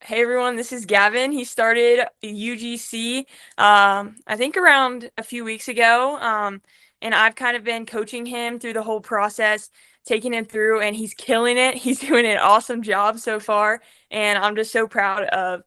Hey everyone, this is Gavin. He started UGC, I think around a few weeks ago. And I've kind of been coaching him through the whole process, taking him through, and he's killing it. He's doing an awesome job so far. And I'm just so proud of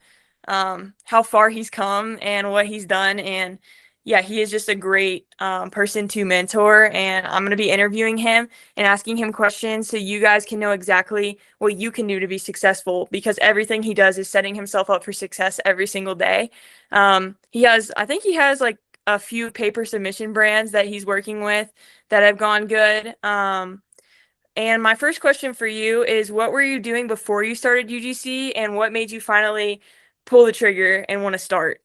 how far he's come and what he's done. And yeah, he is just a great person to mentor. And I'm going to be interviewing him and asking him questions so you guys can know exactly what you can do to be successful, because everything he does is setting himself up for success every single day. I think he has like a few paper submission brands that he's working with that have gone good. And my first question for you is, what were you doing before you started UGC, and what made you finally pull the trigger and want to start?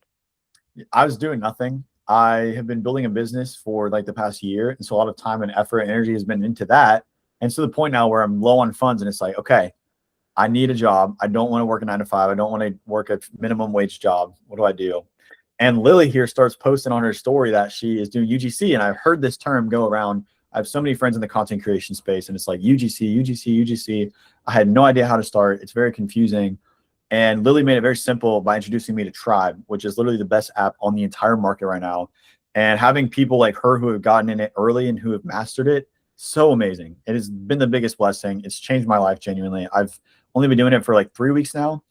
I was doing nothing. I have been building a business for like the past year. And so a lot of time and effort and energy has been into that. And to the point now where I'm low on funds and it's like, okay, I need a job. I don't want to work a 9 to 5. I don't want to work a minimum wage job. What do I do? And Lily here starts posting on her story that she is doing UGC. And I've heard this term go around. I have so many friends in the content creation space, and it's like UGC, UGC, UGC. I had no idea how to start. It's very confusing. And Lily made it very simple by introducing me to Tribe, which is literally the best app on the entire market right now. And having people like her who have gotten in it early and who have mastered it, so amazing. It has been the biggest blessing. It's changed my life genuinely. I've only been doing it for like 3 weeks now,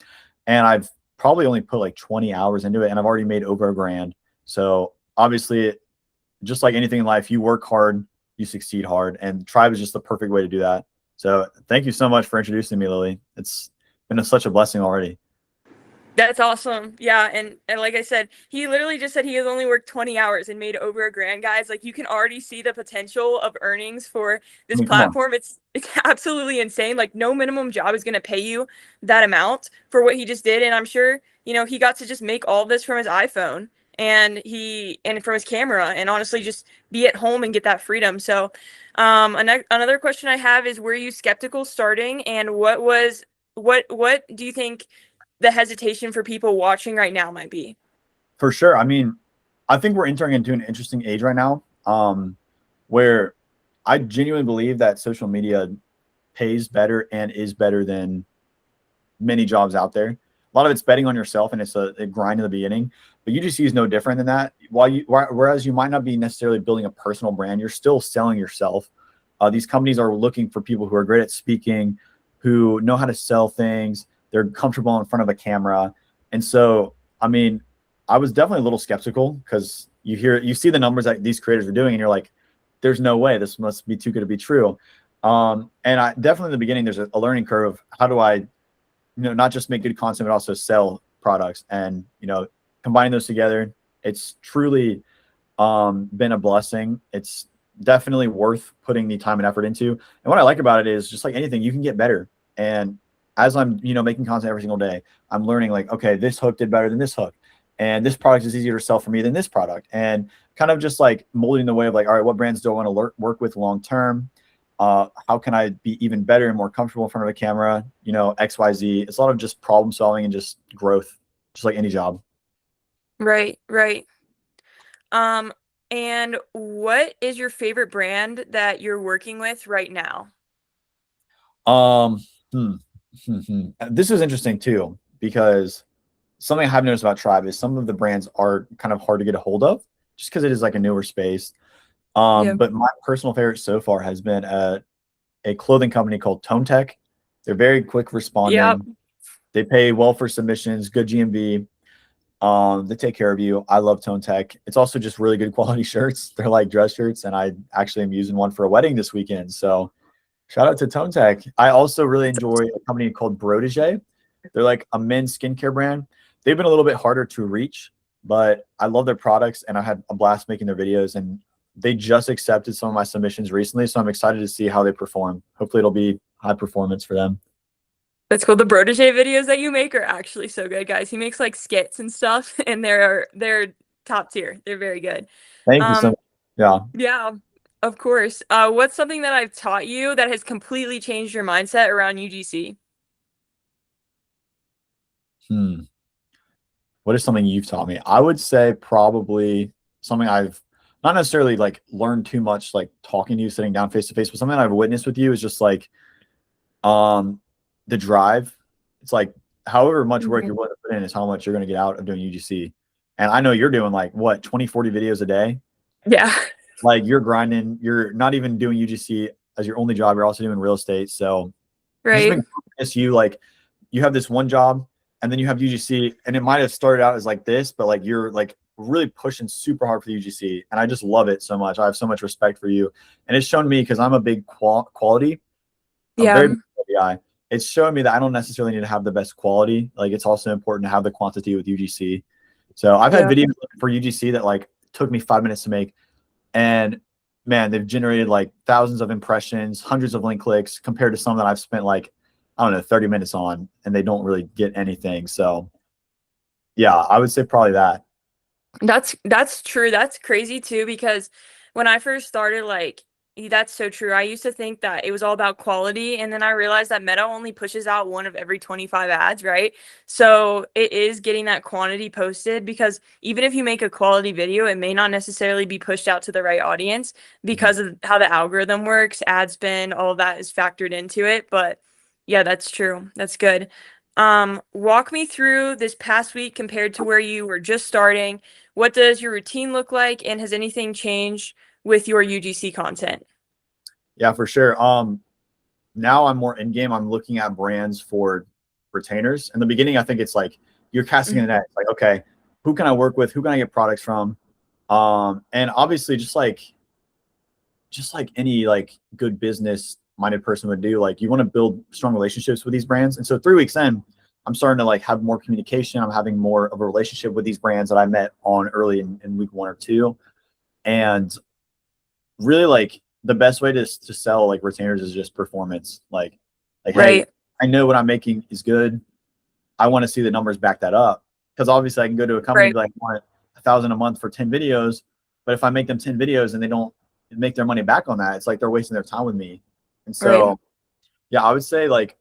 and I've probably only put like 20 hours into it, and I've already made over $1,000. So obviously, just like anything in life, you work hard, you succeed hard, and Tribe is just the perfect way to do that. So thank you so much for introducing me, Lily. It's been such a blessing already. That's awesome. Yeah, and like I said, he literally just said he has only worked 20 hours and made over $1,000, guys. Like, you can already see the potential of earnings for I this mean, come on. platform. It's absolutely insane. Like, no minimum job is going to pay you that amount for what he just did. And I'm sure, he got to just make all of this from his iPhone and from his camera, and honestly just be at home and get that freedom. So, another question I have is, were you skeptical starting, and what do you think the hesitation for people watching right now might be? For sure. I mean, I think we're entering into an interesting age right now, where I genuinely believe that social media pays better and is better than many jobs out there. A lot of it's betting on yourself, and it's a grind in the beginning. But UGC is no different than that. Whereas you might not be necessarily building a personal brand, you're still selling yourself. These companies are looking for people who are great at speaking, who know how to sell things. They're comfortable in front of a camera. And so, I mean, I was definitely a little skeptical because you see the numbers that these creators are doing, and you're like, there's no way, this must be too good to be true. And I definitely in the beginning, there's a learning curve of how do I, not just make good content, but also sell products. And, combining those together, it's truly been a blessing. It's definitely worth putting the time and effort into. And what I like about it is, just like anything, you can get better. And as I'm, making content every single day, I'm learning like, okay, this hook did better than this hook, and this product is easier to sell for me than this product, and kind of just like molding the way of like, all right, what brands do I want to work with long term? How can I be even better and more comfortable in front of a camera? X, Y, Z. It's a lot of just problem solving and just growth, just like any job. Right, right. Um, and what is your favorite brand that you're working with right now? Um, hmm, This is interesting too, because something I have noticed about Tribe is some of the brands are kind of hard to get a hold of just because it is like a newer space. Yeah. But my personal favorite so far has been a clothing company called Tone Tech. They're very quick Yeah. responding. They pay well for submissions, good GMV. They take care of you. I love Tone Tech. It's also just really good quality shirts. They're like dress shirts, and I actually am using one for a wedding this weekend. So shout out to Tone Tech. I also really enjoy a company called Protege. They're like a men's skincare brand. They've been a little bit harder to reach, but I love their products, and I had a blast making their videos, and they just accepted some of my submissions recently. So I'm excited to see how they perform. Hopefully it'll be high performance for them. That's cool. The Protege videos that you make are actually so good, guys. He makes like skits and stuff, and they're top tier. They're very good. Thank you so Um, much. Yeah. yeah, of course. What's something that I've taught you that has completely changed your mindset around UGC? Hmm. What is something you've taught me? I would say probably something I've not necessarily like learned too much, like talking to you, sitting down face to face, but something I've witnessed with you is just like um the drive. It's like however much work Mhm. you're willing to put in is how much you're going to get out of doing UGC. And I know you're doing like what, 20, 40 videos a day. Yeah. Like you're grinding, you're not even doing UGC as your only job. You're also doing real estate. So just Right. been it's you like you have this one job and then you have UGC and it might have started out as like this, but like you're like really pushing super hard for the UGC. And I just love it so much. I have so much respect for you. And it's shown me because I'm a big quality. I'm very Yeah. big quality guy. It's showing me that I don't necessarily need to have the best quality. Like it's also important to have the quantity with UGC. So I've had Yeah. videos for UGC that like took me 5 minutes to make. And man, they've generated like thousands of impressions, hundreds of link clicks compared to some that I've spent like, I don't know, 30 minutes on and they don't really get anything. So yeah, I would say probably that. That's true. That's crazy too because when I first started, like that's so true. I used to think that it was all about quality, and then I realized that Meta only pushes out one of every 25 ads, right? So it is getting that quantity posted because even if you make a quality video, it may not necessarily be pushed out to the right audience Mhm. because of how the algorithm works, ad spend, all of that is factored into it. But yeah, that's true. That's good. Walk me through this past week compared to where you were just starting. What does your routine look like, and has anything changed with your UGC content? Yeah, for sure. Now I'm more in game. I'm looking at brands for retainers. In the beginning, I think it's like you're casting a Mhm. net. Like, okay, who can I work with? Who can I get products from? And obviously just like any like good business minded person would do, like you want to build strong relationships with these brands. And so 3 weeks in, I'm starting to like have more communication. I'm having more of a relationship with these brands that I met on early in week 1 or 2. And really like the best way to sell like retainers is just performance. Like, hey, Right, I know what I'm making is good. I want to see the numbers back that up. Because obviously I can go to a company and right, be like, I want 1,000 a month for 10 videos. But if I make them 10 videos and they don't make their money back on that, it's like they're wasting their time with me. And right. so, yeah, I would say like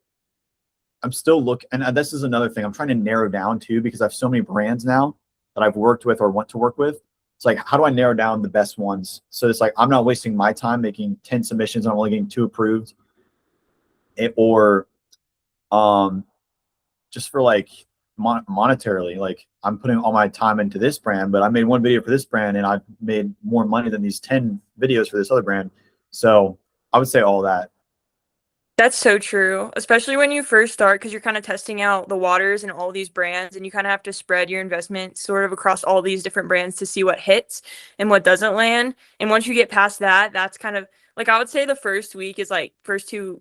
I'm still looking, and this is another thing I'm trying to narrow down too, because I have so many brands now that I've worked with or want to work with. It's like, how do I narrow down the best ones? So it's like, I'm not wasting my time making 10 submissions and I'm only getting 2 approved, or um, just for like monetarily, like I'm putting all my time into this brand, but I made one video for this brand and I've made more money than these 10 videos for this other brand. So I would say all that. That's so true, especially when you first start because you're kind of testing out the waters and all these brands, and you kind of have to spread your investment sort of across all these different brands to see what hits and what doesn't land. And once you get past that, that's kind of like I would say the first week is like first 2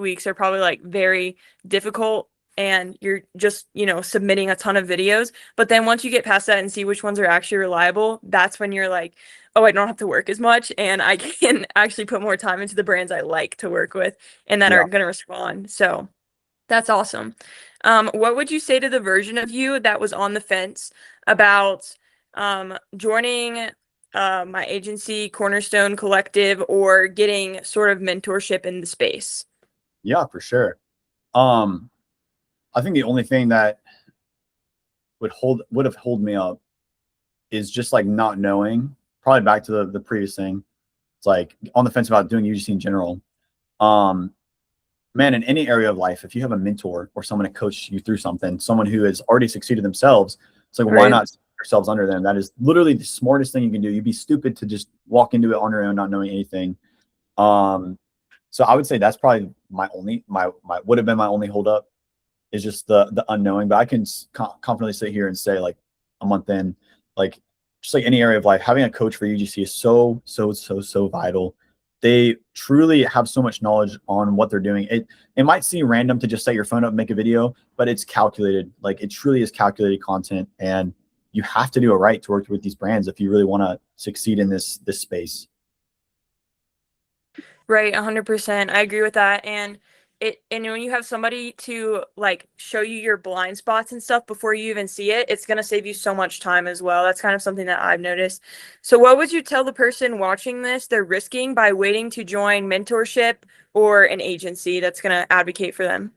weeks are probably like very difficult, and you're just, submitting a ton of videos. But then once you get past that and see which ones are actually reliable, that's when you're like, oh, I don't have to work as much and I can actually put more time into the brands I like to work with and that Yeah. are going to respond. So that's awesome. What would you say to the version of you that was on the fence about joining my agency, Cornerstone Collective, or getting sort of mentorship in the space? Yeah, for sure. Um, I think the only thing that would have hold me up is just like not knowing. Probably back to the previous thing. It's like on the fence about doing UGC in general. Um, Man, in any area of life, if you have a mentor or someone to coach you through something, someone who has already succeeded themselves, it's like why Right. not set yourselves under them? That is literally the smartest thing you can do. You'd be stupid to just walk into it on your own, not knowing anything. Um, so I would say that's probably my would have been my only holdup is just the unknowing. But I can confidently sit here and say like a month in, like just like any area of life, having a coach for UGC is so vital. They truly have so much knowledge on what they're doing. It might seem random to just set your phone up and make a video, but it's calculated. Like it truly is calculated content, and you have to do it right to work with these brands if you really want to succeed in this space. Right, 100%. I agree with that. And when you have somebody to like show you your blind spots and stuff before you even see it, it's going to save you so much time as well. That's kind of something that I've noticed. So what would you tell the person watching this they're risking by waiting to join mentorship or an agency that's going to advocate for them?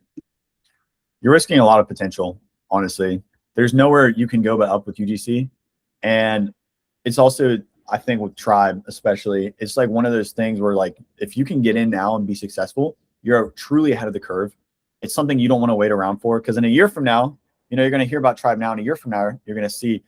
You're risking a lot of potential, honestly. There's nowhere you can go but up with UGC. And it's also, I think, with Tribe, especially, it's like one of those things where, like, if you can get in now and be successful, you're truly ahead of the curve. it's something you don't want to wait around for, because in a year from now, you're going to hear about Tribe now. And a year from now, you're going to see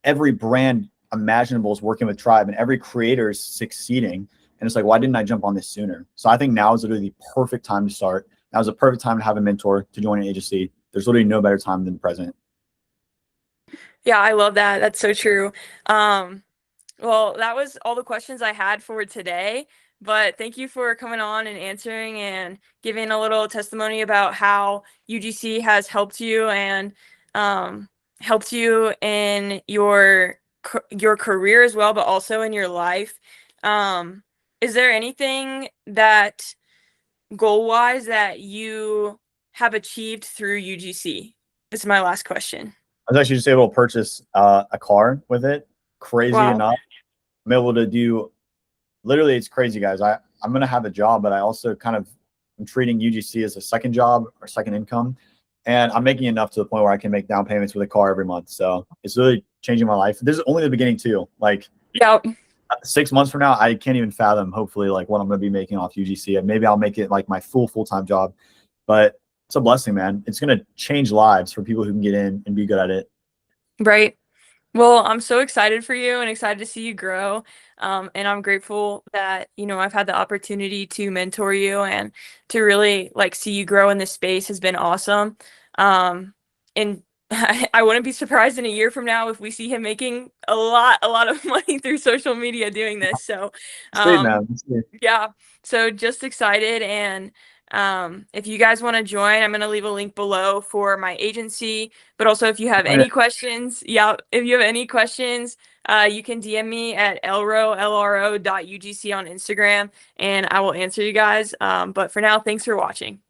every brand imaginable is working with Tribe and every creator is succeeding. And it's like, why didn't I jump on this sooner? So I think now is literally the perfect time to start. Now is a perfect time to have a mentor, to join an agency. There's literally no better time than the present. Yeah, I love that. That's so true. Um, well, that was all the questions I had for today, but thank you for coming on and answering and giving a little testimony about how UGC has helped you and um, helped you in your career as well, but also in your life. Is there anything that goal-wise that you have achieved through UGC? This is my last question. I was actually just able to purchase a car with it. Crazy Wow. enough, I'm able to do literally, it's crazy, guys. I'm going to have a job, but I also I'm treating UGC as a second job or second income. And I'm making enough to the point where I can make down payments with a car every month. So it's really changing my life. This is only the beginning too. Like, Yeah. 6 months from now, I can't even fathom, hopefully, like what I'm going to be making off UGC. And maybe I'll make it like my full-time job. But it's a blessing, man. It's going to change lives for people who can get in and be good at it. Right. Well, I'm so excited for you and excited to see you grow. And I'm grateful that, I've had the opportunity to mentor you and to really like see you grow in this space has been awesome. And I wouldn't be surprised in a year from now if we see him making a lot of money through social media doing this. So, Sweet, um, man. yeah, so just excited. And if you guys want to join, I'm going to leave a link below for my agency. But also, if you have any questions, if you have any questions, you can DM me at lro.ugc on Instagram, and I will answer you guys. But for now, thanks for watching.